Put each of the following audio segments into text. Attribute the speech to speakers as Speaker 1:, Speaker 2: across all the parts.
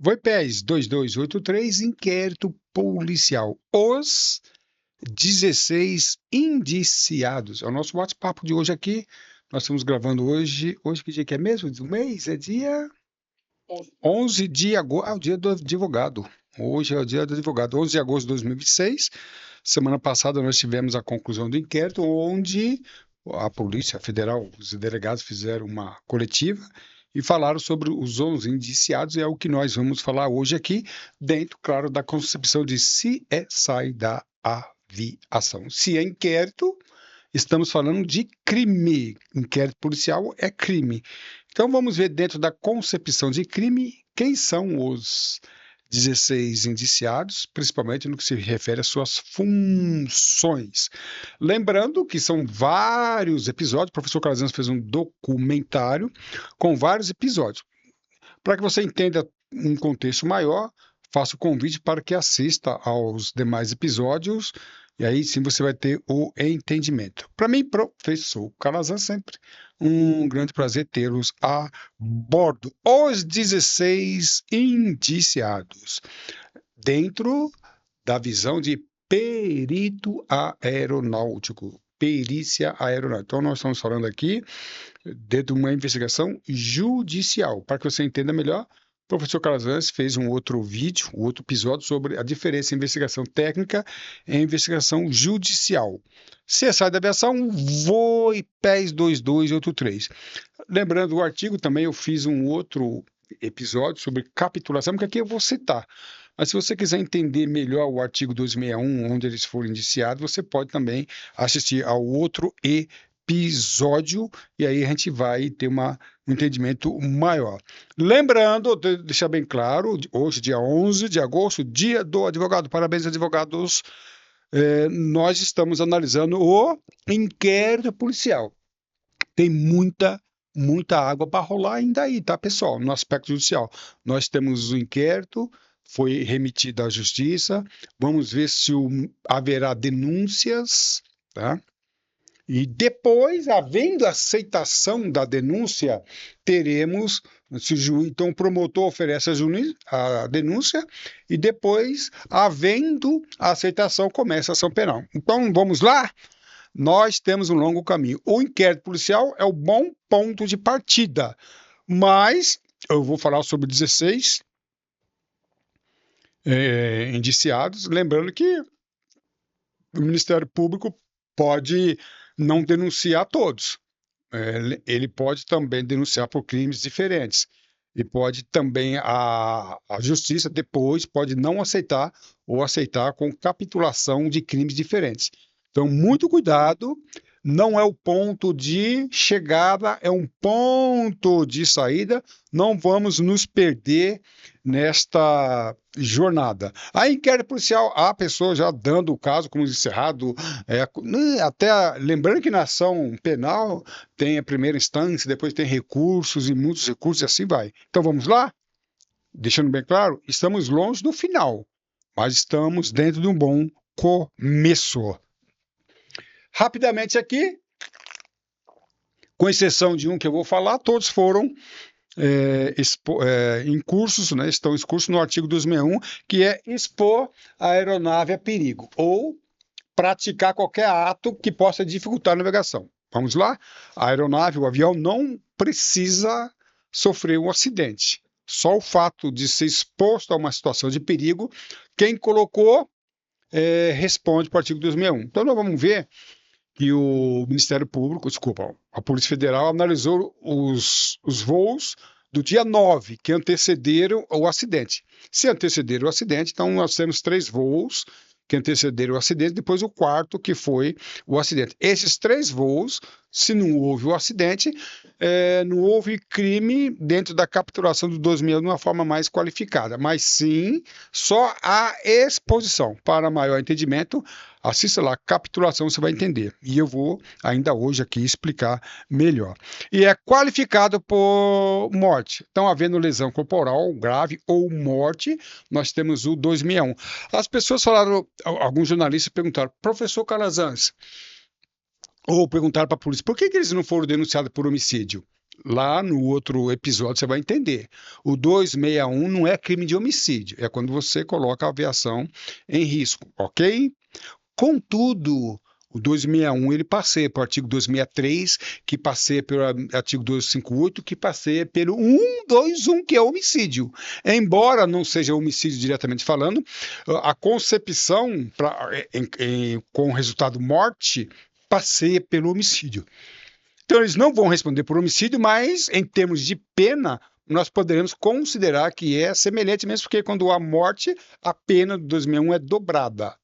Speaker 1: Voipés 2283, inquérito policial. Os 16 indiciados. É o nosso bate-papo de hoje aqui. Nós estamos gravando hoje. Hoje que dia que é mesmo? Do mês? É dia 11 de agosto. Ah, o dia do advogado. Hoje é o dia do advogado. 11 de agosto de 2026. Semana passada nós tivemos a conclusão do inquérito, onde a Polícia Federal, os delegados fizeram uma coletiva e falaram sobre os 11 indiciados, e é o que nós vamos falar hoje aqui, dentro, claro, da concepção de CSI da aviação. Se é inquérito, estamos falando de crime. Inquérito policial é crime. Então vamos ver dentro da concepção de crime quem são os 16 indiciados, principalmente no que se refere às suas funções. Lembrando que são vários episódios, o professor Calazans fez um documentário com vários episódios. Para que você entenda um contexto maior, faço o convite para que assista aos demais episódios, e aí sim você vai ter o entendimento. Para mim, professor Calazans, sempre um grande prazer tê-los a bordo. Os 16 indiciados, dentro da visão de perito aeronáutico, perícia aeronáutica. Então, nós estamos falando aqui dentro de uma investigação judicial. Para que você entenda melhor, o professor Calazans fez um outro vídeo, um outro episódio sobre a diferença em investigação técnica e investigação judicial. CSI da aviação, Voipés 2283. Lembrando o artigo, também eu fiz um outro episódio sobre capitulação, que aqui eu vou citar. Mas se você quiser entender melhor o artigo 261, onde eles foram indiciados, você pode também assistir ao outro episódio, e aí a gente vai ter um entendimento maior. Lembrando, deixar bem claro, hoje, dia 11 de agosto, dia do advogado. Parabéns, advogados. Nós estamos analisando o inquérito policial. Tem muita água para rolar ainda aí, tá, pessoal? No aspecto judicial. Nós temos o inquérito, foi remetido à justiça. Vamos ver se haverá denúncias, tá? E depois, havendo aceitação da denúncia, teremos, então o promotor oferece a denúncia e depois, havendo a aceitação, começa a ação penal. Então, vamos lá? Nós temos um longo caminho. O inquérito policial é o bom ponto de partida, mas eu vou falar sobre 16 indiciados, lembrando que o Ministério Público pode não denunciar todos. Ele pode também denunciar por crimes diferentes. E pode também, a justiça depois pode não aceitar ou aceitar com capitulação de crimes diferentes. Então, muito cuidado, não é o ponto de chegada, é um ponto de saída. Não vamos nos perder nesta jornada. A inquérito policial, a pessoa já dando o caso como encerrado, até lembrando que na ação penal tem a primeira instância, depois tem recursos e muitos recursos e assim vai. Então vamos lá? Deixando bem claro, estamos longe do final, mas estamos dentro de um bom começo. Rapidamente aqui, com exceção de um que eu vou falar, todos foram em cursos, né, estão em curso no artigo 261, que é expor a aeronave a perigo, ou praticar qualquer ato que possa dificultar a navegação. Vamos lá? A aeronave, o avião, não precisa sofrer um acidente. Só o fato de ser exposto a uma situação de perigo, quem colocou responde para o artigo 261. Então, nós vamos ver que o Ministério Público, a Polícia Federal analisou os voos do dia 9, que antecederam o acidente. Se antecederam o acidente, então nós temos 3 voos que antecederam o acidente, depois o 4, que foi o acidente. Esses 3 voos, se não houve o acidente, não houve crime dentro da capturação do 2000 de uma forma mais qualificada, mas sim só a exposição. Para maior entendimento, assista lá, capturação, você vai entender. E eu vou ainda hoje aqui explicar melhor. E é qualificado por morte. Então, havendo lesão corporal grave ou morte, nós temos o 261. As pessoas falaram, alguns jornalistas perguntaram, professor Calazans, ou perguntaram para a polícia, por que eles não foram denunciados por homicídio? Lá no outro episódio você vai entender. O 261 não é crime de homicídio, é quando você coloca a aviação em risco, ok? Contudo, o 261 ele passeia pelo artigo 263, que passeia pelo artigo 258, que passeia pelo 121, que é homicídio. Embora não seja homicídio diretamente falando, a concepção com resultado morte passeia pelo homicídio. Então, eles não vão responder por homicídio, mas em termos de pena, nós poderemos considerar que é semelhante mesmo, porque quando há morte, a pena do 2001 é dobrada,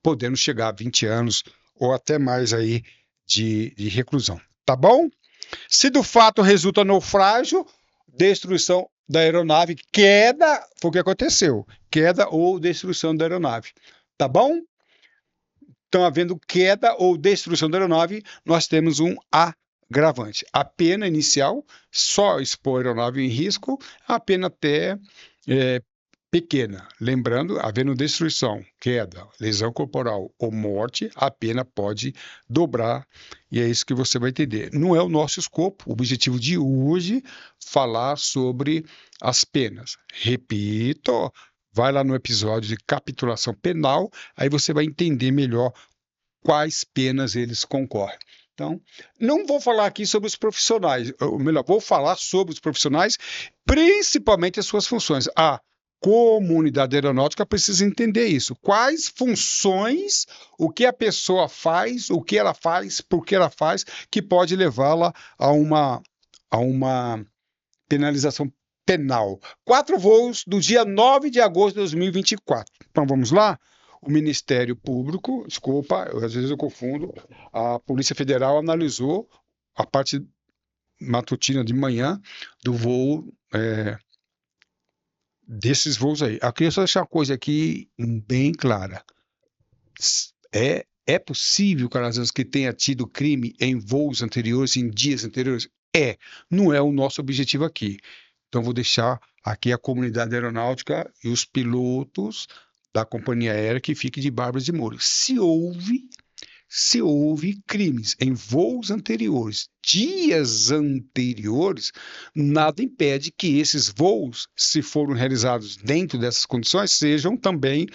Speaker 1: podendo chegar a 20 anos ou até mais aí de reclusão. Tá bom? Se do fato resulta naufrágio, destruição da aeronave, queda, foi o que aconteceu, queda ou destruição da aeronave. Tá bom? Então, havendo queda ou destruição da aeronave, nós temos um agravante. A pena inicial, só expor a aeronave em risco, a pena até pequena. Lembrando, havendo destruição, queda, lesão corporal ou morte, a pena pode dobrar, e é isso que você vai entender. Não é o nosso escopo, o objetivo de hoje, falar sobre as penas. Repito, vai lá no episódio de capitulação penal, aí você vai entender melhor quais penas eles concorrem. Então, não vou falar aqui sobre os profissionais, ou melhor, vou falar sobre os profissionais, principalmente as suas funções. A comunidade aeronáutica precisa entender isso. Quais funções, o que a pessoa faz, o que ela faz, por que ela faz, que pode levá-la a uma penalização penal. 4 voos do dia 9 de agosto de 2024. Então, vamos lá? O Ministério Público, desculpa, às vezes eu confundo, a Polícia Federal analisou a parte matutina de manhã do voo, desses voos aí. Eu queria só deixar uma coisa aqui bem clara. É possível, Calazans, que tenha tido crime em voos anteriores, em dias anteriores? Não é o nosso objetivo aqui. Então, vou deixar aqui a comunidade aeronáutica e os pilotos da companhia aérea que fiquem de barbas de molho. Se houve crimes em voos anteriores, dias anteriores, nada impede que esses voos, se foram realizados dentro dessas condições, sejam também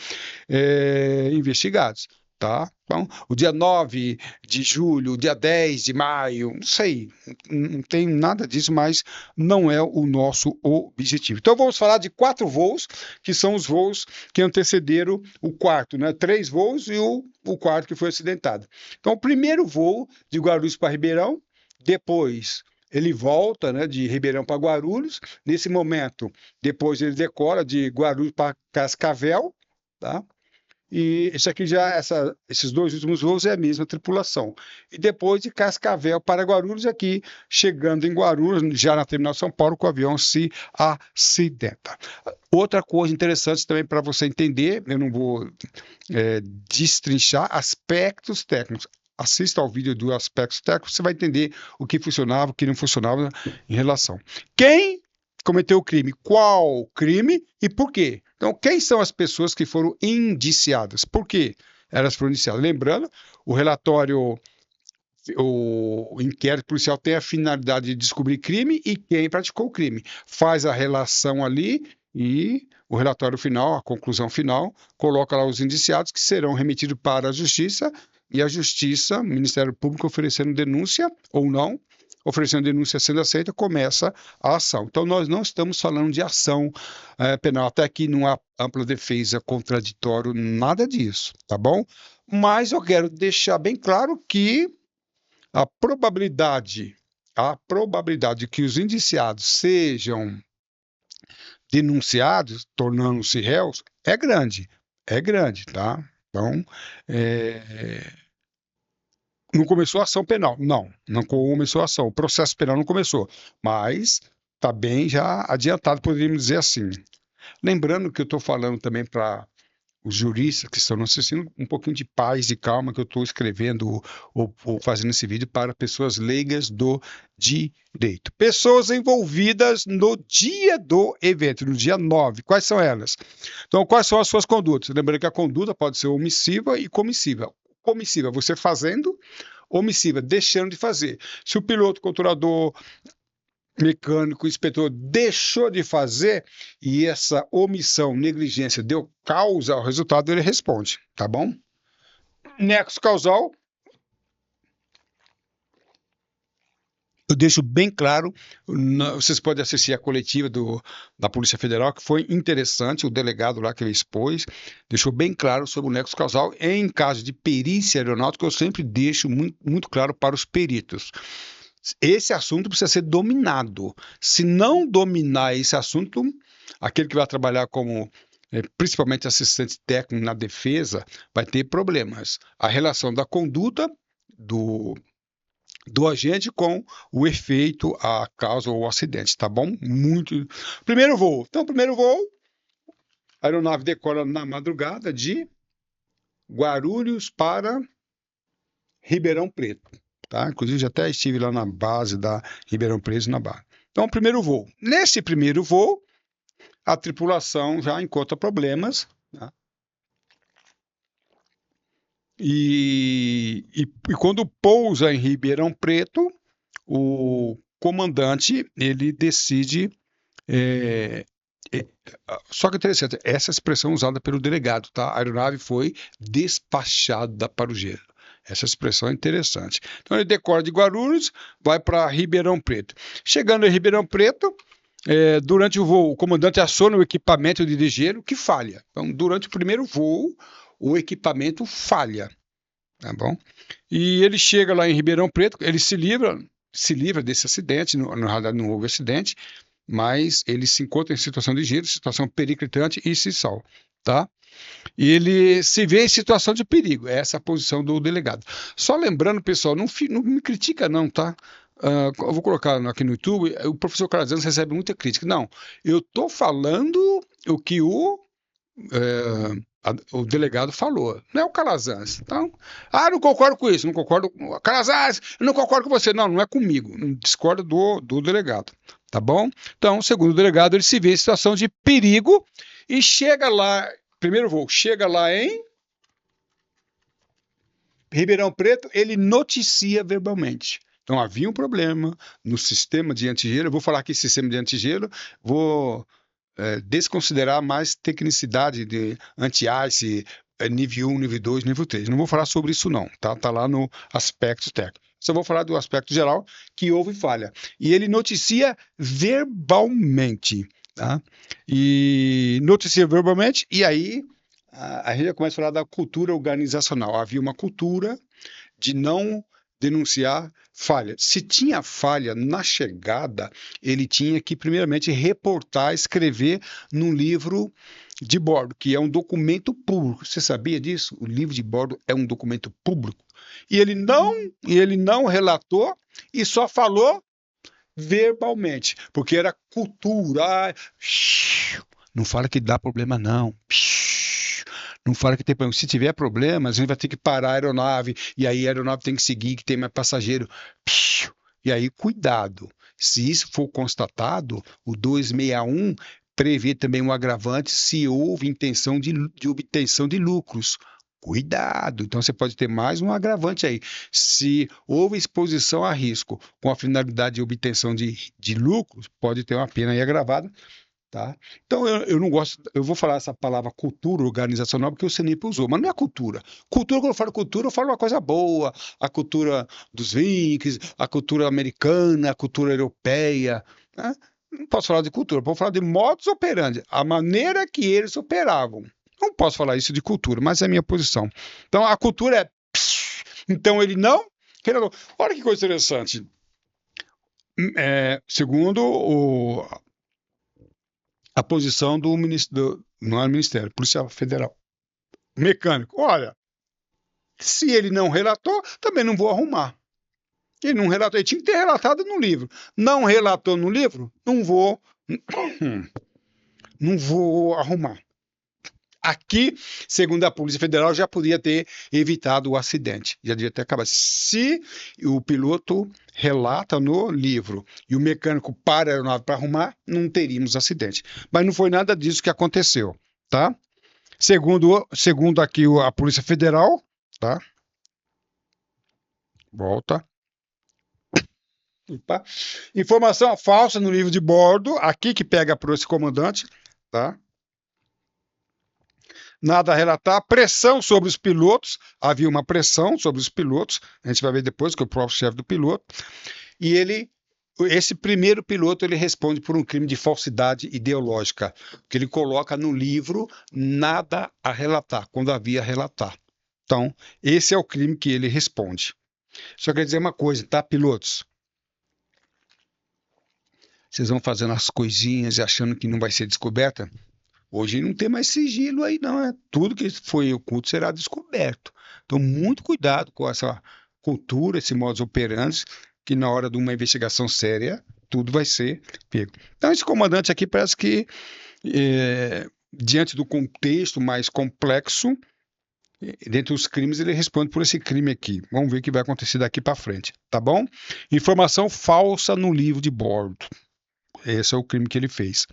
Speaker 1: investigados. Tá? Então, o dia 9 de julho, o dia 10 de maio, não sei, não tem nada disso, mas não é o nosso objetivo. Então, vamos falar de 4 voos, que são os voos que antecederam o quarto, né? 3 voos e o quarto que foi acidentado. Então, o primeiro voo de Guarulhos para Ribeirão, depois ele volta, né, de Ribeirão para Guarulhos. Nesse momento, depois ele decola de Guarulhos para Cascavel, tá? E isso aqui esses 2 últimos voos é a mesma tripulação. E depois de Cascavel para Guarulhos, aqui, chegando em Guarulhos, já na terminal São Paulo, que o avião se acidenta. Outra coisa interessante também para você entender, eu não vou destrinchar aspectos técnicos. Assista ao vídeo do aspectos técnicos, você vai entender o que funcionava, o que não funcionava em relação. Quem cometeu o crime? Qual crime e por quê? Então, quem são as pessoas que foram indiciadas? Por quê elas foram indiciadas? Lembrando, o relatório, o inquérito policial tem a finalidade de descobrir crime e quem praticou o crime. Faz a relação ali e o relatório final, a conclusão final, coloca lá os indiciados que serão remetidos para a Justiça e a Justiça, o Ministério Público oferecendo denúncia ou não, oferecendo denúncia sendo aceita, começa a ação. Então, nós não estamos falando de ação penal. Até aqui não há ampla defesa, contraditório, nada disso, tá bom? Mas eu quero deixar bem claro que a probabilidade que os indiciados sejam denunciados, tornando-se réus, é grande, tá? Então, não começou a ação penal. Não começou a ação. O processo penal não começou. Mas está bem já adiantado, poderíamos dizer assim. Lembrando que eu estou falando também para os juristas que estão nos assistindo, um pouquinho de paz e calma que eu estou escrevendo ou fazendo esse vídeo para pessoas leigas do direito. Pessoas envolvidas no dia do evento, no dia 9. Quais são elas? Então, quais são as suas condutas? Lembrando que a conduta pode ser omissiva e comissiva. Omissiva, você fazendo, omissiva, deixando de fazer. Se o piloto controlador mecânico, o inspetor deixou de fazer e essa omissão, negligência deu causa ao resultado, ele responde, tá bom? Nexo causal, eu deixo bem claro, vocês podem assistir a coletiva da Polícia Federal, que foi interessante, o delegado lá que ele expôs, deixou bem claro sobre o nexo causal. Em caso de perícia aeronáutica, eu sempre deixo muito, muito claro para os peritos. Esse assunto precisa ser dominado. Se não dominar esse assunto, aquele que vai trabalhar como principalmente assistente técnico na defesa, vai ter problemas. A relação da conduta do agente com o efeito, a causa ou o acidente, tá bom? Muito. Primeiro voo. Então, primeiro voo, a aeronave decola na madrugada de Guarulhos para Ribeirão Preto, tá? Inclusive, já até estive lá na base da Ribeirão Preto, na Barra. Então, primeiro voo. Nesse primeiro voo, a tripulação já encontra problemas, tá? E quando pousa em Ribeirão Preto, o comandante ele decide. Só que é interessante, essa expressão usada pelo delegado, tá? A aeronave foi despachada para o gelo. Essa expressão é interessante. Então ele decola de Guarulhos, vai para Ribeirão Preto. Chegando em Ribeirão Preto, durante o voo, o comandante aciona o equipamento de gelo que falha. Então, durante o primeiro voo, o equipamento falha, tá bom? E ele chega lá em Ribeirão Preto, ele se livra desse acidente, na realidade não houve acidente, mas ele se encontra em situação de gelo, situação periclitante e se salva, tá? E ele se vê em situação de perigo, essa é a posição do delegado. Só lembrando, pessoal, não me critica não, tá? Eu vou colocar aqui no YouTube, o professor Calazans recebe muita crítica. Não, eu estou falando o que o delegado falou, não é o Calazans. Então, não concordo com isso, não concordo com Calazans, não concordo com você. Não, não é comigo, discordo do delegado, tá bom? Então, segundo o delegado, ele se vê em situação de perigo e chega lá, primeiro voo, chega lá em Ribeirão Preto, ele noticia verbalmente. Então, havia um problema no sistema de antigelo. Eu vou falar aqui sistema de antigelo, vou desconsiderar mais tecnicidade de anti-ice, nível 1, nível 2, nível 3. Não vou falar sobre isso não, tá? Tá lá no aspecto técnico. Só vou falar do aspecto geral, que houve falha. E ele noticia verbalmente, tá? E noticia verbalmente, e aí a gente já começa a falar da cultura organizacional. Havia uma cultura de não denunciar falha. Se tinha falha na chegada, ele tinha que, primeiramente, reportar, escrever num livro de bordo, que é um documento público. Você sabia disso? O livro de bordo é um documento público. E ele não relatou e só falou verbalmente, porque era cultura. Não fala que dá problema, não. Não fala que tem problema. Se tiver problema, a gente vai ter que parar a aeronave, e aí a aeronave tem que seguir, que tem mais passageiro. E aí, cuidado. Se isso for constatado, o 261 prevê também um agravante se houve intenção de obtenção de lucros. Cuidado. Então, você pode ter mais um agravante aí. Se houve exposição a risco com a finalidade de obtenção de lucros, pode ter uma pena aí agravada. Tá? Então, eu não gosto, eu vou falar essa palavra cultura organizacional porque o CENIPA usou, mas não é cultura. Cultura, quando eu falo uma coisa boa, a cultura dos Vikings, a cultura americana, a cultura europeia, né? Não posso falar de cultura, posso falar de modus operandi, a maneira que eles operavam. Não posso falar isso de cultura, mas é a minha posição. Então, a cultura é... Então, ele não... Olha que coisa interessante. Segundo a posição do ministro, não é ministério, Polícia Federal. Mecânico, olha, se ele não relatou, também não vou arrumar. Ele não relatou, ele tinha que ter relatado no livro. Não relatou no livro, não vou arrumar. Aqui, segundo a Polícia Federal, já podia ter evitado o acidente, já devia ter acabado. Se o piloto relata no livro e o mecânico para a aeronave para arrumar, não teríamos acidente. Mas não foi nada disso que aconteceu, tá? Segundo aqui a Polícia Federal, tá? Volta. Opa. Informação falsa no livro de bordo, aqui que pega para esse comandante, tá? Nada a relatar. Pressão sobre os pilotos, havia uma pressão sobre os pilotos, a gente vai ver depois que é o próprio chefe do piloto, e esse primeiro piloto, ele responde por um crime de falsidade ideológica, que ele coloca no livro nada a relatar, quando havia a relatar. Então, esse é o crime que ele responde. Só quer dizer uma coisa, tá, pilotos? Vocês vão fazendo as coisinhas e achando que não vai ser descoberta? Hoje não tem mais sigilo aí, não. É tudo que foi oculto será descoberto. Então, muito cuidado com essa cultura, esse modus operandi, que na hora de uma investigação séria, tudo vai ser pego. Então, esse comandante aqui parece que, diante do contexto mais complexo, dentre os crimes, ele responde por esse crime aqui. Vamos ver o que vai acontecer daqui para frente, tá bom? Informação falsa no livro de bordo. Esse é o crime que ele fez.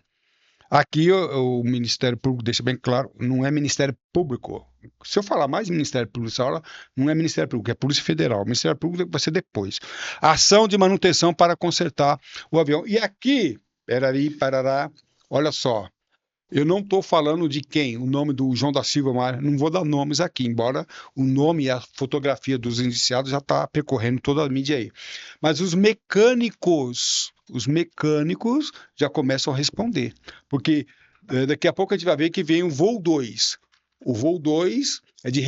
Speaker 1: Aqui o Ministério Público deixa bem claro, não é Ministério Público. Se eu falar mais Ministério Público nessa aula, não é Ministério Público, é Polícia Federal. O Ministério Público vai ser depois. Ação de manutenção para consertar o avião. E aqui, perari, parará, olha só, eu não estou falando de quem, o nome do João da Silva, mas não vou dar nomes aqui, embora o nome e a fotografia dos indiciados já está percorrendo toda a mídia aí. Mas os mecânicos já começam a responder, porque daqui a pouco a gente vai ver que vem o voo 2. O voo 2 é de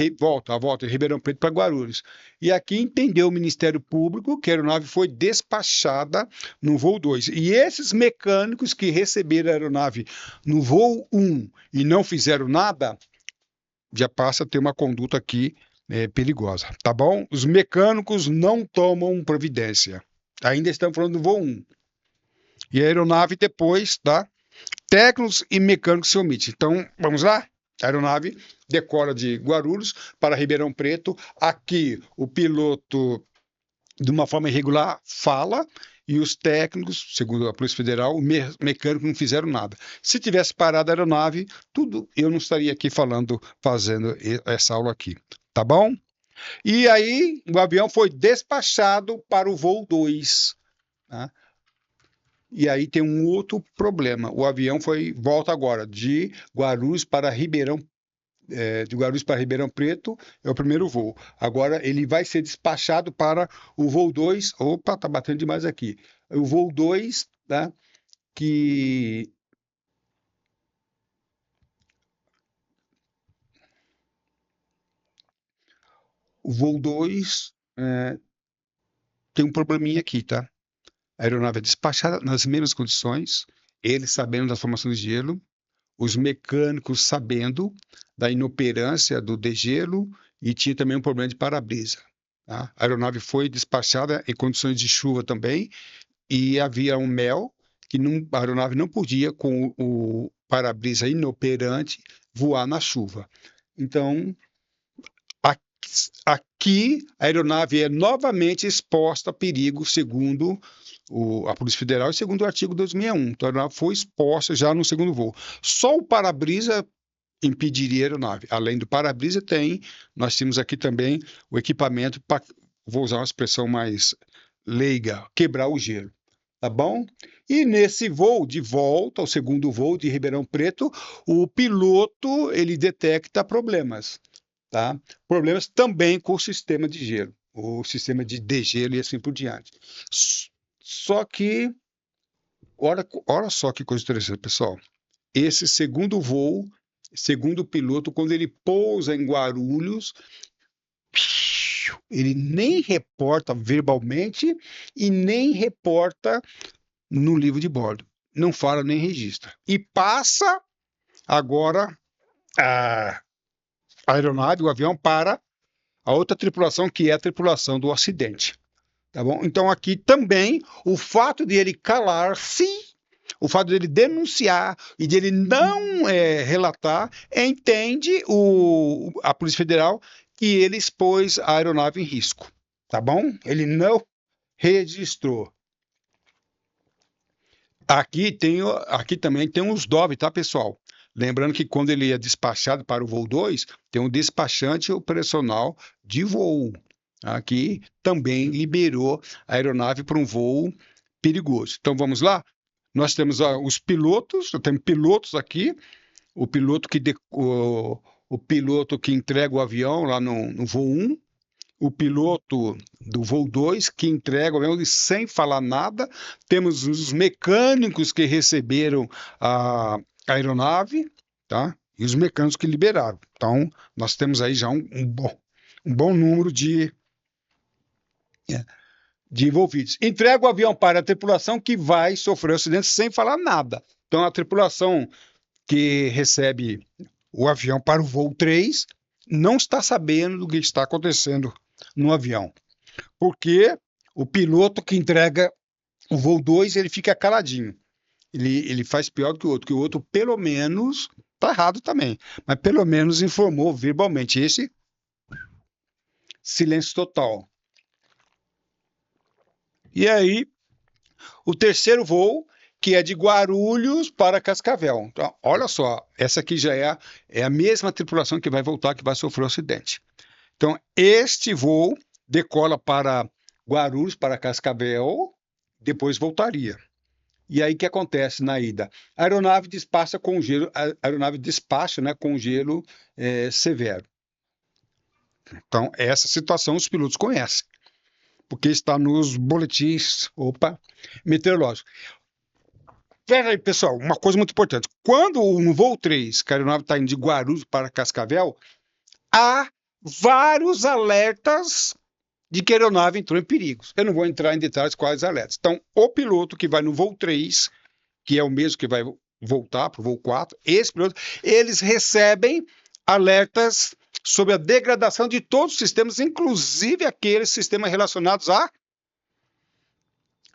Speaker 1: a volta de Ribeirão Preto para Guarulhos. E aqui entendeu o Ministério Público que a aeronave foi despachada no voo 2. E esses mecânicos que receberam a aeronave no voo 1 e não fizeram nada, já passa a ter uma conduta aqui perigosa, tá bom? Os mecânicos não tomam providência. Ainda estamos falando do voo 1. E a aeronave depois, tá? Técnicos e mecânicos se omitem. Então, vamos lá? A aeronave decola de Guarulhos para Ribeirão Preto. Aqui, o piloto, de uma forma irregular, fala e os técnicos, segundo a Polícia Federal, o mecânico não fizeram nada. Se tivesse parado a aeronave, tudo, eu não estaria aqui fazendo essa aula aqui, tá bom? E aí, o avião foi despachado para o voo 2, tá? E aí tem um outro problema. O avião volta agora de Guarulhos para Ribeirão Preto, é o primeiro voo. Agora ele vai ser despachado para o voo 2. Opa, tá batendo demais aqui. O voo 2, tá? Que o voo 2 tem um probleminha aqui, tá? A aeronave é despachada nas mesmas condições, ele sabendo da formação de gelo, os mecânicos sabendo da inoperância do degelo e tinha também um problema de para-brisa. Tá? A aeronave foi despachada em condições de chuva também e havia um MEL que a aeronave não podia, com o para-brisa inoperante, voar na chuva. Então, aqui a aeronave é novamente exposta a perigo, segundo a Polícia Federal e segundo o artigo 261. Então, a aeronave foi exposta já no segundo voo. Só o para-brisa impediria a aeronave. Além do para-brisa, nós temos aqui também o equipamento para, vou usar uma expressão mais leiga, quebrar o gelo. Tá bom? E nesse voo de volta, o segundo voo de Ribeirão Preto, o piloto ele detecta problemas. Tá? Problemas também com o sistema de gelo, o sistema de degelo e assim por diante. Só que, olha só que coisa interessante, pessoal. Esse segundo voo, segundo o piloto, quando ele pousa em Guarulhos, ele nem reporta verbalmente e nem reporta no livro de bordo. Não fala nem registra. E passa agora a aeronave, o avião, para a outra tripulação, que é a tripulação do acidente. Tá bom? Então, aqui também, o fato de ele calar-se, o fato de ele denunciar e de ele não relatar, entende a Polícia Federal que ele expôs a aeronave em risco. Tá bom? Ele não registrou. Aqui também tem uns DOV, tá, pessoal? Lembrando que quando ele é despachado para o voo 2, tem um despachante operacional de voo. aqui também liberou a aeronave para um voo perigoso. Então vamos lá? Nós temos os pilotos, eu tenho pilotos aqui, o piloto o piloto que entrega o avião lá no voo 1, o piloto do voo 2 que entrega o avião sem falar nada, temos os mecânicos que receberam a aeronave, tá? E os mecânicos que liberaram. Então, nós temos aí já um bom número de envolvidos. Entrega o avião para a tripulação que vai sofrer o acidente sem falar nada. Então, a tripulação que recebe o avião para o voo 3 não está sabendo do que está acontecendo no avião. Porque o piloto que entrega o voo 2, ele fica caladinho. Ele faz pior do que o outro pelo menos, está errado também, mas pelo menos informou verbalmente. Esse silêncio total. E aí, o terceiro voo, que é de Guarulhos para Cascavel. Então, olha só, essa aqui já é a mesma tripulação que vai voltar, que vai sofrer o acidente. Então, este voo decola para Guarulhos, para Cascavel, depois voltaria. E aí o que acontece na ida? A aeronave despacha com gelo, né, com gelo severo. Então, essa situação os pilotos conhecem, porque está nos boletins, meteorológicos. Veja aí, pessoal, uma coisa muito importante. Quando no voo 3, que a aeronave está indo de Guarulhos para Cascavel, há vários alertas de que a aeronave entrou em perigos. Eu não vou entrar em detalhes quais alertas. Então, o piloto que vai no voo 3, que é o mesmo que vai voltar para o voo 4, esse piloto, eles recebem alertas sobre a degradação de todos os sistemas, inclusive aqueles sistemas relacionados à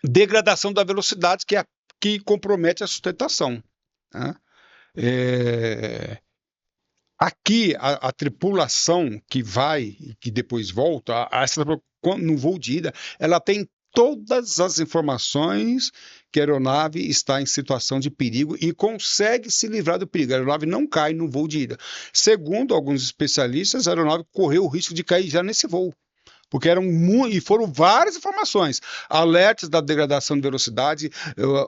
Speaker 1: degradação da velocidade, que compromete a sustentação. Né? Aqui, a tripulação que vai e que depois volta, no voo de ida, ela tem todas as informações que a aeronave está em situação de perigo e consegue se livrar do perigo. A aeronave não cai no voo de ida. Segundo alguns especialistas, a aeronave correu o risco de cair já nesse voo, porque foram várias informações, alertas da degradação de velocidade,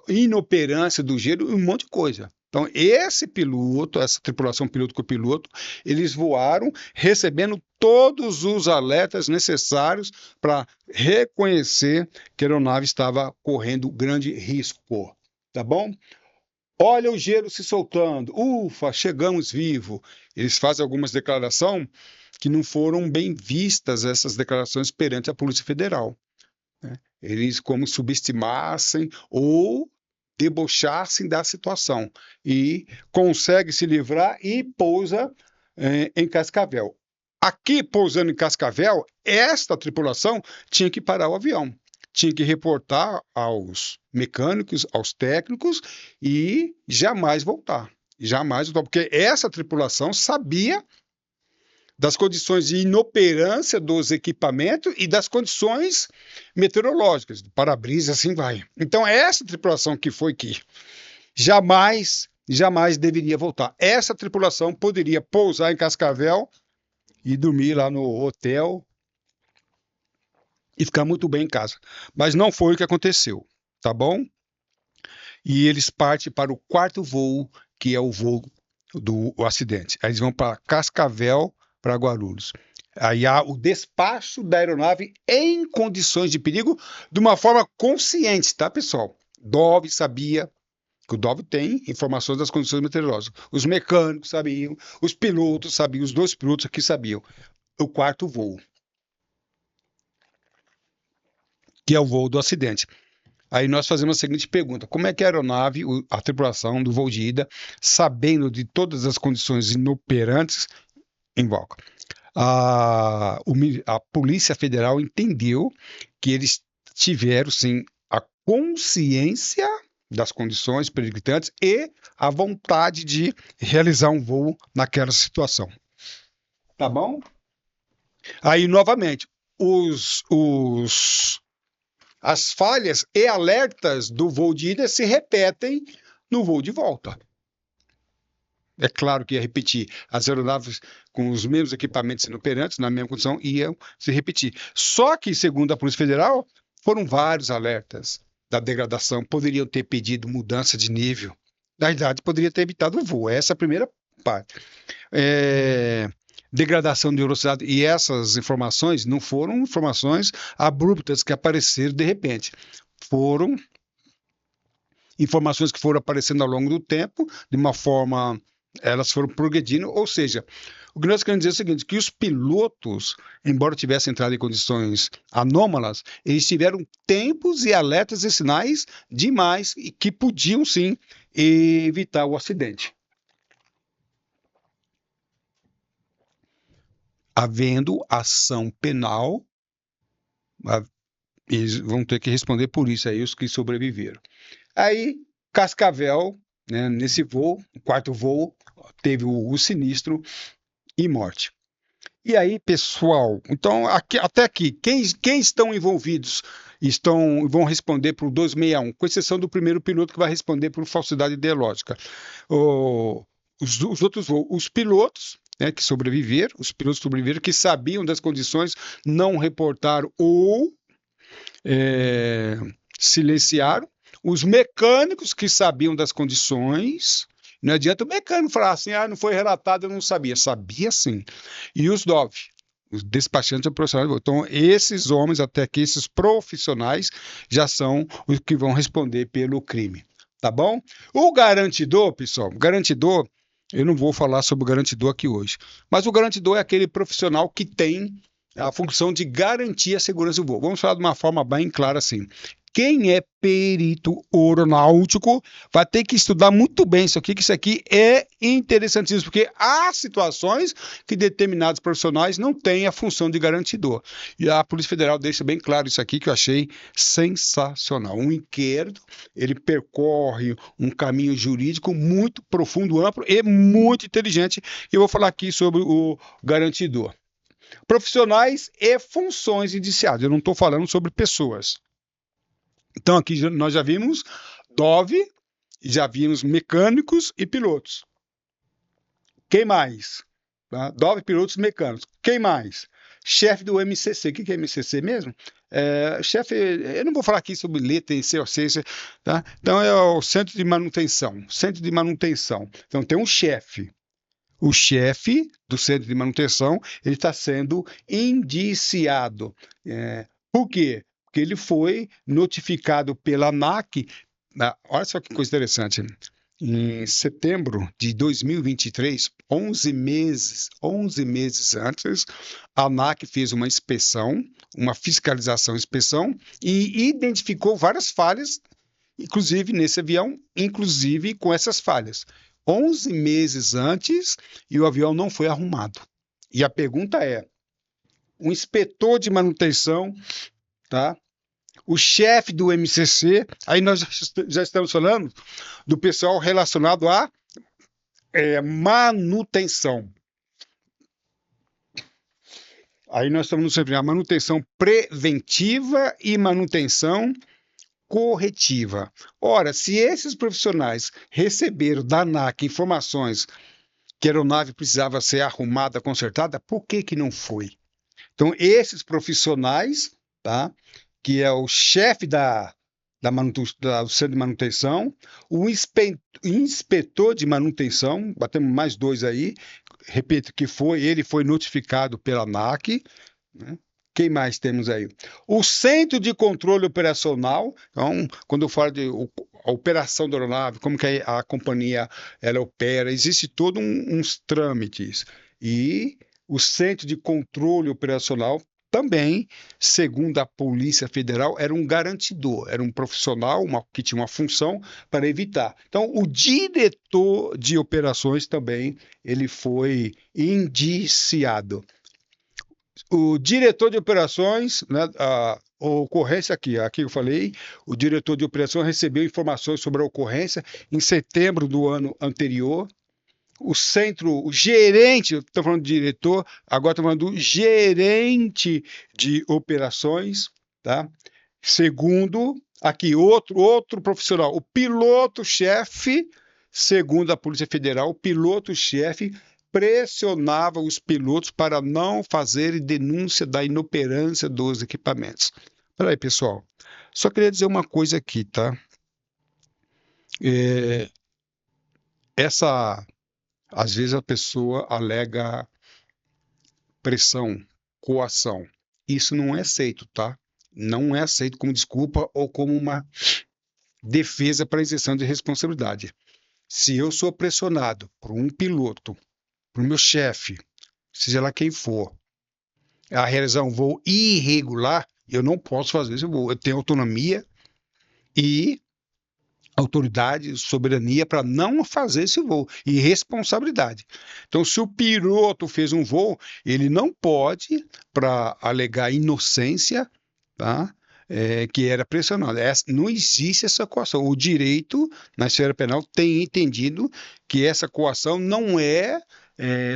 Speaker 1: inoperância do gelo e um monte de coisa. Então, esse piloto, essa tripulação piloto-copiloto, eles voaram recebendo todos os alertas necessários para reconhecer que a aeronave estava correndo grande risco. Tá bom? Olha o gelo se soltando. Ufa, chegamos vivos. Eles fazem algumas declarações que não foram bem vistas, essas declarações, perante a Polícia Federal. Né? Eles como subestimassem ou debochassem da situação e consegue se livrar e pousa em Cascavel. Aqui, pousando em Cascavel, esta tripulação tinha que parar o avião, tinha que reportar aos mecânicos, aos técnicos e jamais voltar, porque essa tripulação sabia das condições de inoperância dos equipamentos e das condições meteorológicas, do para-brisa, assim vai. Então, essa tripulação que jamais deveria voltar. Essa tripulação poderia pousar em Cascavel e dormir lá no hotel e ficar muito bem em casa. Mas não foi o que aconteceu, tá bom? E eles partem para o quarto voo, que é o voo do acidente. Aí eles vão para Cascavel, para Guarulhos. Aí há o despacho da aeronave em condições de perigo de uma forma consciente, tá, pessoal? Dove sabia, que o Dove tem informações das condições meteorológicas. Os mecânicos sabiam, os pilotos sabiam, os dois pilotos aqui sabiam. O quarto voo, que é o voo do acidente. Aí nós fazemos a seguinte pergunta: como é que a aeronave, a tripulação do voo de ida, sabendo de todas as condições inoperantes, invoca? A Polícia Federal entendeu que eles tiveram, sim, a consciência das condições periclitantes e a vontade de realizar um voo naquela situação. Tá bom? Aí, novamente, as falhas e alertas do voo de ida se repetem no voo de volta. É claro que ia repetir. As aeronaves com os mesmos equipamentos inoperantes, na mesma condição, iam se repetir. Só que, segundo a Polícia Federal, foram vários alertas da degradação, poderiam ter pedido mudança de nível. Na verdade, poderia ter evitado o voo. Essa é a primeira parte. Degradação de velocidade. E essas informações não foram informações abruptas que apareceram de repente. Foram informações que foram aparecendo ao longo do tempo, de uma forma, elas foram progredindo, ou seja, o que nós queremos dizer é o seguinte, que os pilotos, embora tivessem entrado em condições anômalas, eles tiveram tempos e alertas e sinais demais e que podiam sim evitar o acidente. Havendo ação penal, eles vão ter que responder por isso aí, os que sobreviveram. Aí, Cascavel, né, nesse voo, o quarto voo, teve o sinistro e morte. E aí, pessoal, então, até aqui, quem estão envolvidos vão responder por 261, com exceção do primeiro piloto que vai responder por falsidade ideológica. Os outros voos, os pilotos, né, que sobreviveram, os pilotos sobreviveram, que sabiam das condições, não reportaram ou silenciaram. Os mecânicos que sabiam das condições, não adianta o mecânico falar assim, não foi relatado, eu não sabia. Sabia sim. E os DOV, os despachantes profissionais. Então, esses homens, até aqui, esses profissionais, já são os que vão responder pelo crime. Tá bom? O garantidor, pessoal, eu não vou falar sobre o garantidor aqui hoje, mas o garantidor é aquele profissional que tem a função de garantir a segurança do voo. Vamos falar de uma forma bem clara assim. Quem é perito aeronáutico vai ter que estudar muito bem isso aqui, que isso aqui é interessantíssimo, porque há situações que determinados profissionais não têm a função de garantidor. E a Polícia Federal deixa bem claro isso aqui, que eu achei sensacional. Um inquérito, ele percorre um caminho jurídico muito profundo, amplo e muito inteligente. E eu vou falar aqui sobre o garantidor. Profissionais e funções indiciadas. Eu não estou falando sobre pessoas. Então, aqui nós já vimos DOV, já vimos mecânicos e pilotos. Quem mais? Tá? DOV, pilotos e mecânicos. Quem mais? Chefe do MCC. O que é MCC mesmo? Chefe, eu não vou falar aqui sobre letra, COC, tá? Então, é o Centro de Manutenção. Centro de Manutenção. Então, tem um chefe. O chefe do Centro de Manutenção, ele está sendo indiciado. Por quê? Porque ele foi notificado pela ANAC, olha só que coisa interessante, em setembro de 2023, 11 meses antes, a ANAC fez uma inspeção, uma fiscalização, inspeção, e identificou várias falhas, inclusive nesse avião, inclusive com essas falhas. 11 meses antes, e o avião não foi arrumado. E a pergunta é, o inspetor de manutenção, tá? O chefe do MCC, aí nós já estamos falando do pessoal relacionado à manutenção. Aí nós estamos nos referindo à manutenção preventiva e manutenção corretiva. Ora, se esses profissionais receberam da ANAC informações que a aeronave precisava ser arrumada, consertada, por que não foi? Então, esses profissionais, tá? Que é o chefe do centro de manutenção, o inspetor de manutenção, batemos mais dois aí, repito que ele foi notificado pela ANAC, né? Quem mais temos aí? O Centro de Controle Operacional, então, quando eu falo de a operação da aeronave, como que a companhia ela opera, existe todos uns trâmites. E o Centro de Controle Operacional também, segundo a Polícia Federal, era um garantidor, era um profissional que tinha uma função para evitar. Então, o diretor de operações também ele foi indiciado. O diretor de operações, né, a ocorrência aqui eu falei, o diretor de operações recebeu informações sobre a ocorrência em setembro do ano anterior. O gerente, estou falando de diretor, agora estou falando do gerente de operações, tá? Segundo, aqui, outro profissional, o piloto-chefe, Segundo a Polícia Federal, o piloto-chefe pressionava os pilotos para não fazerem denúncia da inoperância dos equipamentos. Espera aí, pessoal. Só queria dizer uma coisa aqui, tá? É, às vezes a pessoa alega pressão, coação. Isso não é aceito, tá? Não é aceito como desculpa ou como uma defesa para isenção de responsabilidade. Se eu sou pressionado por um piloto, por meu chefe, seja lá quem for, a realizar um voo irregular, eu não posso fazer esse voo. Eu tenho autonomia e autoridade, soberania para não fazer esse voo e responsabilidade. Então, se o piloto fez um voo, ele não pode, para alegar inocência, tá? Que era pressionado. Não existe essa coação. O direito, na esfera penal, tem entendido que essa coação não é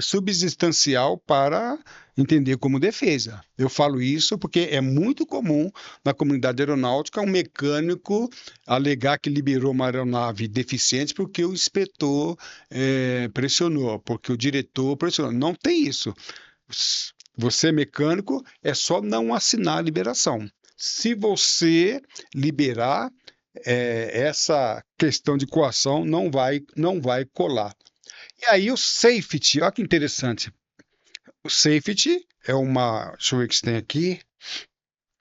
Speaker 1: subsistencial para entender como defesa. Eu falo isso porque é muito comum na comunidade aeronáutica um mecânico alegar que liberou uma aeronave deficiente porque o inspetor pressionou, porque o diretor pressionou. Não tem isso. Você, mecânico, é só não assinar a liberação. Se você liberar, essa questão de coação não vai colar. E aí o safety, olha que interessante. O safety é uma, deixa eu ver o que você tem aqui,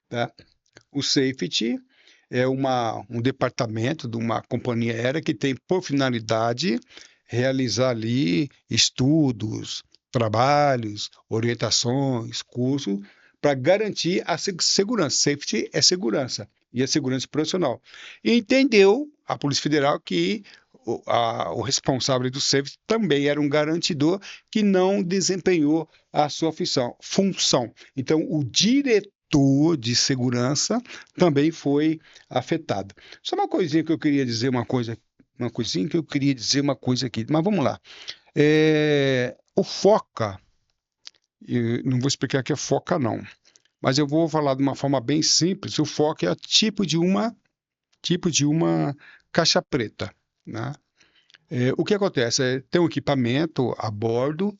Speaker 1: tá? O safety é um departamento de uma companhia aérea que tem por finalidade realizar ali estudos, trabalhos, orientações, cursos, para garantir a segurança. Safety é segurança, e a segurança profissional. E entendeu a Polícia Federal que o responsável do safety também era um garantidor que não desempenhou a sua função. Então, o diretor de segurança também foi afetado. Só uma coisinha que eu queria dizer, uma coisa aqui, mas vamos lá. O FOCA, eu não vou explicar o que é FOCA não, mas eu vou falar de uma forma bem simples. O FOCA é tipo de uma caixa preta, né? O que acontece? Tem um equipamento a bordo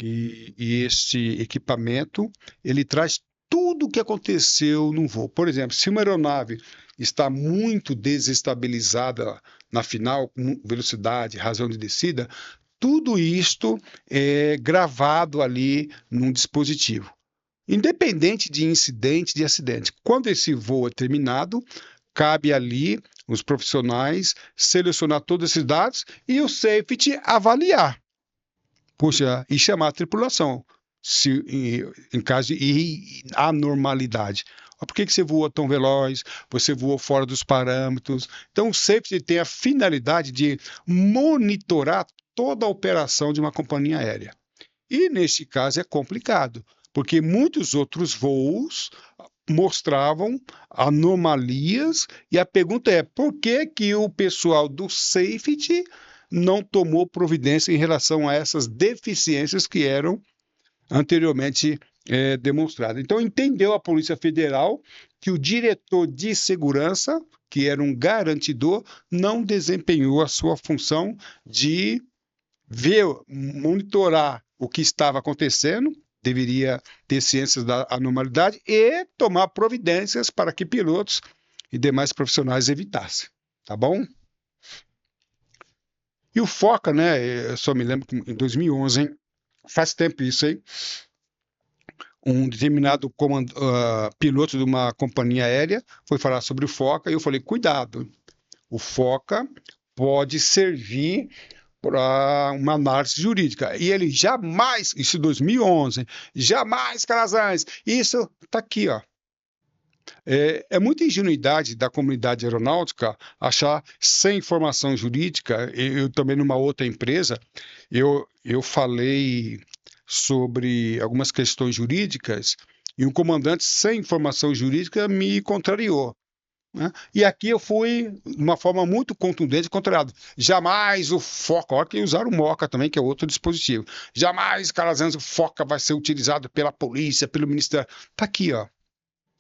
Speaker 1: e esse equipamento ele traz tudo o que aconteceu no voo. Por exemplo, se uma aeronave está muito desestabilizada na final, com velocidade, razão de descida, tudo isto é gravado ali num dispositivo. Independente de incidente, de acidente. Quando esse voo é terminado, cabe ali os profissionais selecionar todos esses dados e o safety avaliar. Puxa, e chamar a tripulação, em caso de anormalidade. Por que você voou tão veloz? Você voou fora dos parâmetros? Então, o safety tem a finalidade de monitorar toda a operação de uma companhia aérea. E, nesse caso, é complicado, porque muitos outros voos mostravam anomalias, e a pergunta é, por que o pessoal do safety não tomou providência em relação a essas deficiências que eram anteriormente demonstradas? Então, entendeu a Polícia Federal que o diretor de segurança, que era um garantidor, não desempenhou a sua função de monitorar o que estava acontecendo, deveria ter ciência da anormalidade e tomar providências para que pilotos e demais profissionais evitassem. Tá bom? E o FOCA, né? Eu só me lembro que em 2011, hein, faz tempo isso aí, um determinado piloto de uma companhia aérea foi falar sobre o FOCA e eu falei, cuidado, o FOCA pode servir para uma análise jurídica. E ele jamais, isso em 2011, jamais, Calazans, isso está aqui, ó. É muita ingenuidade da comunidade aeronáutica achar sem informação jurídica. Eu também, numa outra empresa, eu falei sobre algumas questões jurídicas e um comandante sem informação jurídica me contrariou. Né? E aqui eu fui de uma forma muito contundente contrariado. Jamais o FOCA, olha que usaram o MOCA também, que é outro dispositivo. Jamais, Calazans, o FOCA vai ser utilizado pela polícia, pelo Ministério. Está aqui, ó.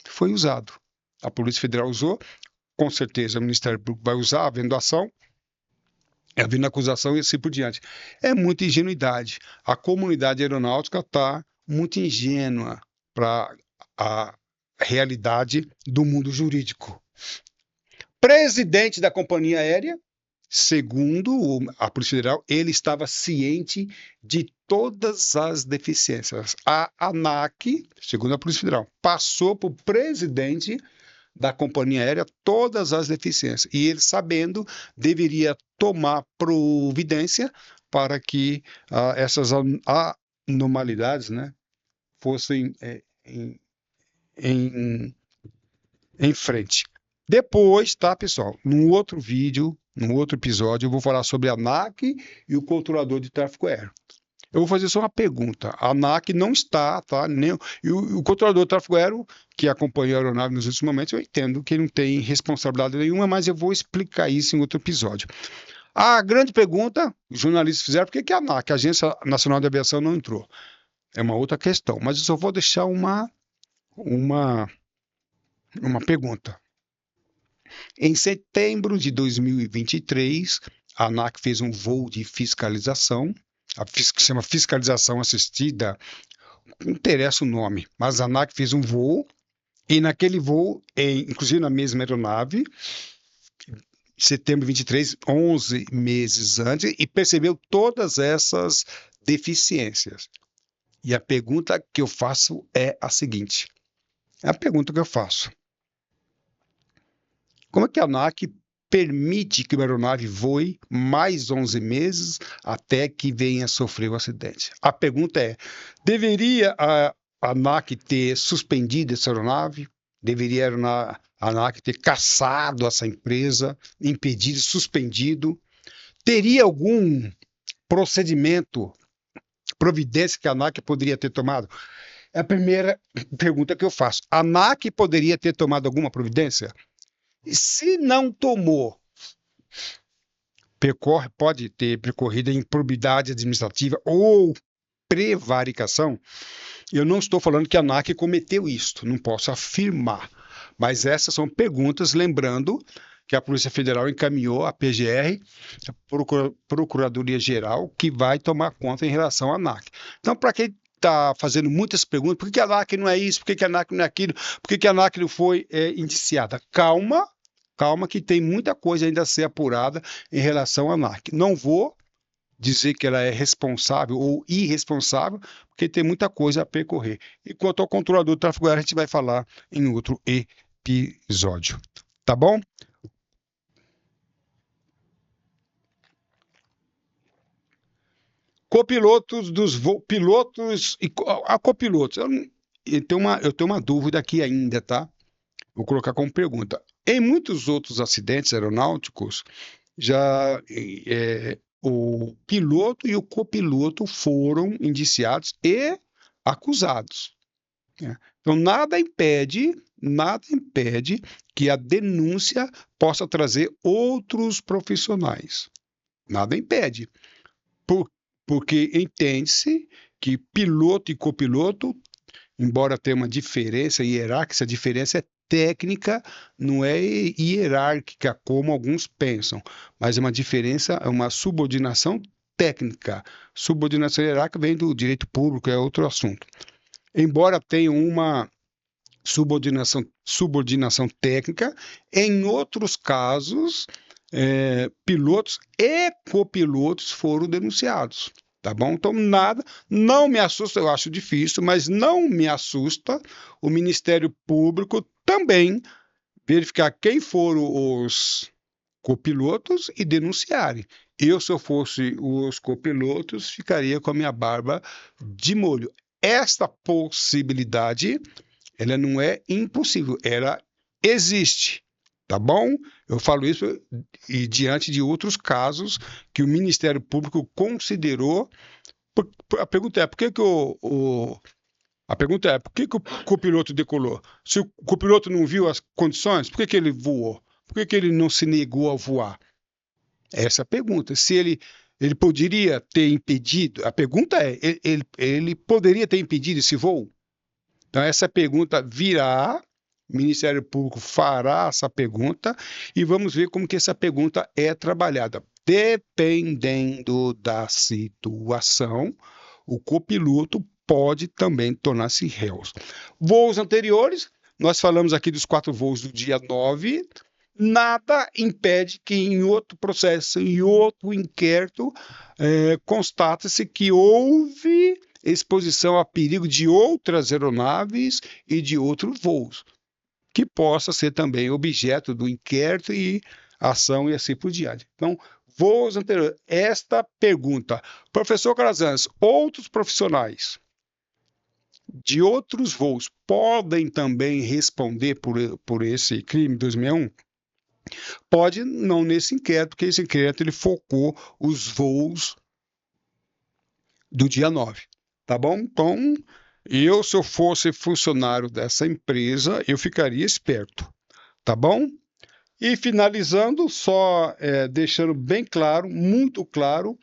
Speaker 1: Foi usado. A Polícia Federal usou, com certeza o Ministério Público vai usar, havendo ação. havendo acusação e assim por diante. É muita ingenuidade. A comunidade aeronáutica está muito ingênua para a realidade do mundo jurídico. Presidente da companhia aérea, segundo a Polícia Federal, ele estava ciente de todas as deficiências. A ANAC, segundo a Polícia Federal, passou para o presidente da companhia aérea todas as deficiências. E ele, sabendo, deveria tomar providência para que essas anormalidades, né, fossem em frente. Depois, tá, pessoal? Num outro vídeo, num outro episódio, eu vou falar sobre a ANAC e o controlador de tráfego aéreo. Eu vou fazer só uma pergunta. A ANAC não está, tá? Nem, e o controlador de tráfego aéreo, que acompanha a aeronave nos últimos momentos, eu entendo que ele não tem responsabilidade nenhuma, mas eu vou explicar isso em outro episódio. A grande pergunta, os jornalistas fizeram, por que a ANAC, a Agência Nacional de Aviação, não entrou? É uma outra questão, mas eu só vou deixar uma pergunta. Em setembro de 2023, a ANAC fez um voo de fiscalização, que se chama fiscalização assistida, não interessa o nome, mas a ANAC fez um voo, e naquele voo, inclusive na mesma aeronave, setembro de 23, 11 meses antes, e percebeu todas essas deficiências. E a pergunta que eu faço é a seguinte, como é que a ANAC permite que uma aeronave voe mais 11 meses até que venha sofrer o acidente? A pergunta é, deveria a ANAC ter suspendido essa aeronave? Deveria a ANAC ter cassado essa empresa, impedido, suspendido? Teria algum procedimento, providência que a ANAC poderia ter tomado? É a primeira pergunta que eu faço. A ANAC poderia ter tomado alguma providência? E se não tomou, pode ter percorrido em improbidade administrativa ou prevaricação. Eu não estou falando que a ANAC cometeu isto, não posso afirmar. Mas essas são perguntas, lembrando que a Polícia Federal encaminhou a PGR, a Procuradoria-Geral, que vai tomar conta em relação à ANAC. Então, para quem está fazendo muitas perguntas, por que a ANAC não é isso, por que a ANAC não é aquilo, por que a ANAC não foi indiciada? Calma que tem muita coisa ainda a ser apurada em relação à ANAC. Não vou dizer que ela é responsável ou irresponsável, porque tem muita coisa a percorrer. E quanto ao controlador do tráfego aéreo, a gente vai falar em outro episódio. Tá bom? Copilotos dos pilotos e copilotos. Eu tenho uma dúvida aqui ainda, tá? Vou colocar como pergunta. Em muitos outros acidentes aeronáuticos, já o piloto e o copiloto foram indiciados e acusados. Né? Então, nada impede que a denúncia possa trazer outros profissionais. Nada impede. Porque entende-se que piloto e copiloto, embora tenha uma diferença hierárquica, essa diferença é técnica, não é hierárquica, como alguns pensam, mas é uma diferença, é uma subordinação técnica. Subordinação hierárquica vem do direito público, é outro assunto. Embora tenha uma subordinação técnica, em outros casos, pilotos e copilotos foram denunciados. Tá bom? Então, não me assusta, eu acho difícil, mas não me assusta o Ministério Público também verificar quem foram os copilotos e denunciarem. Eu, se eu fosse os copilotos, ficaria com a minha barba de molho. Esta possibilidade, ela não é impossível, ela existe. Tá bom? Eu falo isso e diante de outros casos que o Ministério Público considerou. A pergunta é, por que o copiloto decolou? Se o copiloto não viu as condições, por que ele voou? Por que ele não se negou a voar? Essa é a pergunta. Se ele poderia ter impedido, a pergunta é, ele poderia ter impedido esse voo? Então, essa pergunta virá, o Ministério Público fará essa pergunta e vamos ver como que essa pergunta é trabalhada. dependendo da situação, o copiloto pode também tornar-se réus. Voos anteriores, nós falamos aqui dos 4 voos do dia 9, nada impede que em outro processo, em outro inquérito, constate-se que houve exposição a perigo de outras aeronaves e de outros voos, que possa ser também objeto do inquérito e ação e assim por diante. Então, voos anteriores. Esta pergunta, professor Calazans, outros profissionais de outros voos podem também responder por esse crime 2001? Pode, não nesse inquérito, porque esse inquérito ele focou os voos do dia 9, tá bom? Então, se eu fosse funcionário dessa empresa, eu ficaria esperto, tá bom? E finalizando, só deixando bem claro, muito claro,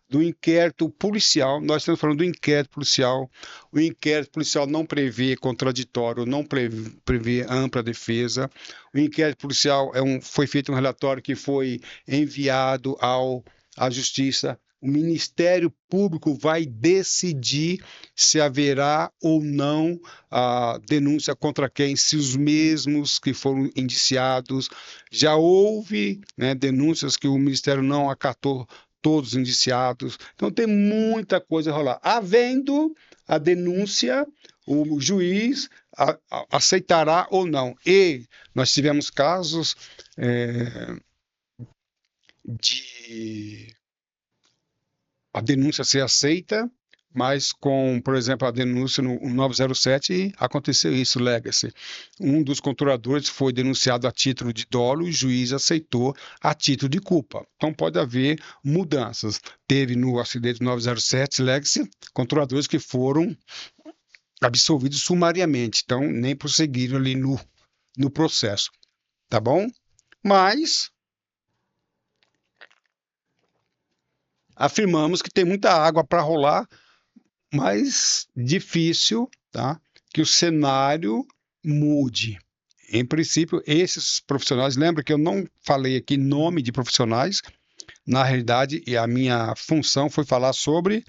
Speaker 1: do inquérito policial, nós estamos falando do inquérito policial. O inquérito policial não prevê contraditório, não prevê ampla defesa. O inquérito policial foi feito um relatório que foi enviado à Justiça. O Ministério Público vai decidir se haverá ou não a denúncia contra quem, se os mesmos que foram indiciados. Já houve denúncias que o Ministério não acatou todos indiciados. Então tem muita coisa a rolar. Havendo a denúncia, o juiz aceitará ou não. E nós tivemos casos de a denúncia ser aceita, mas com, por exemplo, a denúncia no 907 aconteceu isso, Legacy. Um dos controladores foi denunciado a título de dolo e o juiz aceitou a título de culpa. Então pode haver mudanças. Teve no acidente 907 Legacy controladores que foram absolvidos sumariamente, então nem prosseguiram ali no processo, tá bom? Mas afirmamos que tem muita água para rolar, mas difícil, tá? Que o cenário mude. Em princípio, esses profissionais, lembra que eu não falei aqui nome de profissionais, na realidade, a minha função foi falar sobre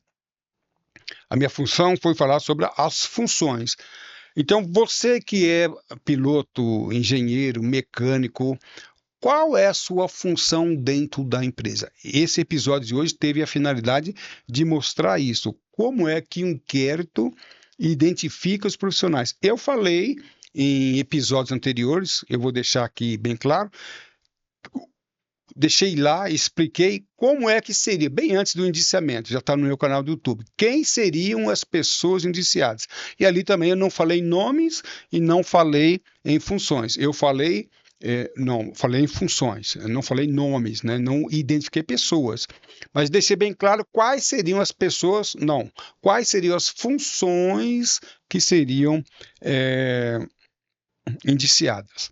Speaker 1: as funções. Então, você que é piloto, engenheiro, mecânico, qual é a sua função dentro da empresa? Esse episódio de hoje teve a finalidade de mostrar isso. Como é que um inquérito identifica os profissionais? Eu falei em episódios anteriores, eu vou deixar aqui bem claro, deixei lá, expliquei como é que seria, bem antes do indiciamento, já está no meu canal do YouTube, quem seriam as pessoas indiciadas. E ali também eu não falei nomes e não falei em funções. Eu falei falei em funções, não falei nomes, não identifiquei pessoas, mas deixei bem claro quais seriam as pessoas, quais seriam as funções que seriam indiciadas.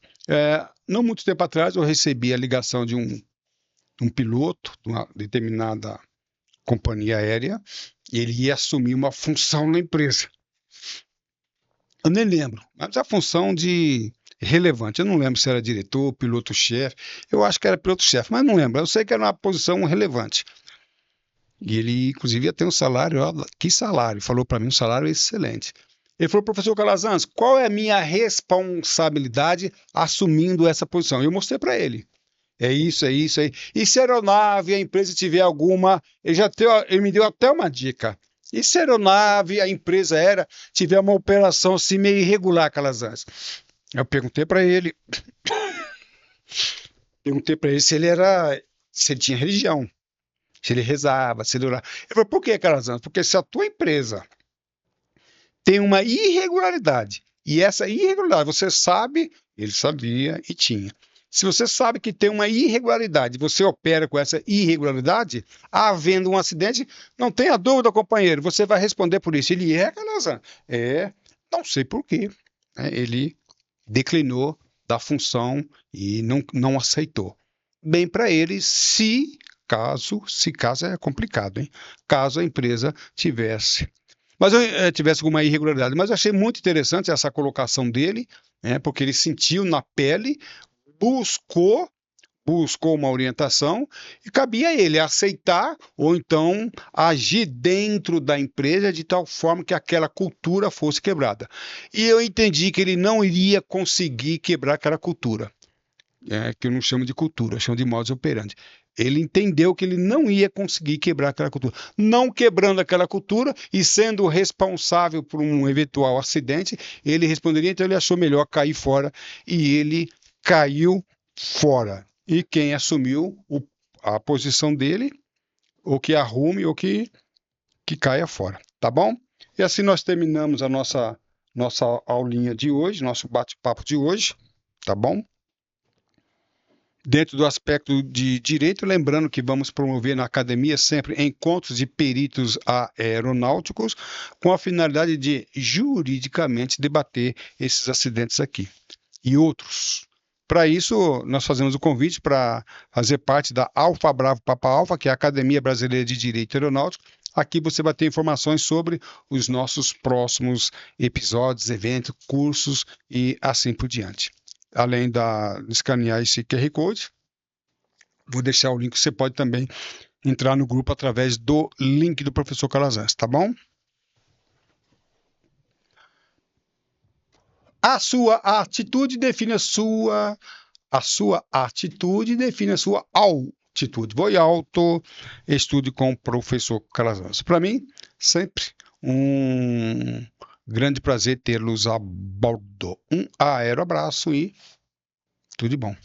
Speaker 1: Não muito tempo atrás eu recebi a ligação de um piloto de uma determinada companhia aérea e ele ia assumir uma função na empresa. Eu nem lembro, mas a função de relevante. Eu não lembro se era diretor, piloto-chefe. Eu acho que era piloto-chefe, mas não lembro. Eu sei que era uma posição relevante. E ele, inclusive, ia ter um salário, que salário? Falou para mim um salário excelente. Ele falou, professor Calazans, qual é a minha responsabilidade assumindo essa posição? Eu mostrei para ele. É isso aí. E se a aeronave, a empresa tiver alguma... Ele me deu até uma dica. E se a aeronave, a empresa aérea, tiver uma operação assim meio irregular, Calazans? Eu perguntei para ele se ele tinha religião, se ele rezava, se ele orava. Ele falou, por que, Calazans? Porque se a tua empresa tem uma irregularidade, e essa irregularidade você sabe, ele sabia e tinha. Se você sabe que tem uma irregularidade, você opera com essa irregularidade, havendo um acidente, não tenha dúvida, companheiro, você vai responder por isso. Ele Calazans? Não sei por quê. Ele declinou da função e não aceitou. Bem para ele, se caso é complicado, hein? Caso a empresa tivesse alguma irregularidade. Mas eu achei muito interessante essa colocação dele, porque ele sentiu na pele, buscou buscou uma orientação e cabia a ele aceitar ou então agir dentro da empresa de tal forma que aquela cultura fosse quebrada. E eu entendi que ele não iria conseguir quebrar aquela cultura, que eu não chamo de cultura, eu chamo de modus operandi. Ele entendeu que ele não ia conseguir quebrar aquela cultura. Não quebrando aquela cultura e sendo responsável por um eventual acidente, ele responderia, então ele achou melhor cair fora e ele caiu fora. E quem assumiu a posição dele, ou que arrume, ou que caia fora, tá bom? E assim nós terminamos a nossa aulinha de hoje, nosso bate-papo de hoje, tá bom? Dentro do aspecto de direito, lembrando que vamos promover na academia sempre encontros de peritos aeronáuticos com a finalidade de juridicamente debater esses acidentes aqui e outros. Para isso, nós fazemos o convite para fazer parte da Alfa Bravo Papa Alfa, que é a Academia Brasileira de Direito Aeronáutico. Aqui você vai ter informações sobre os nossos próximos episódios, eventos, cursos e assim por diante. Além de escanear esse QR Code, vou deixar o link, você pode também entrar no grupo através do link do professor Calazans, tá bom? A sua atitude define a sua atitude define a sua altitude. Vou alto, estude com o professor Calazans. Para mim, sempre um grande prazer tê-los a bordo. Um aeroabraço e tudo de bom.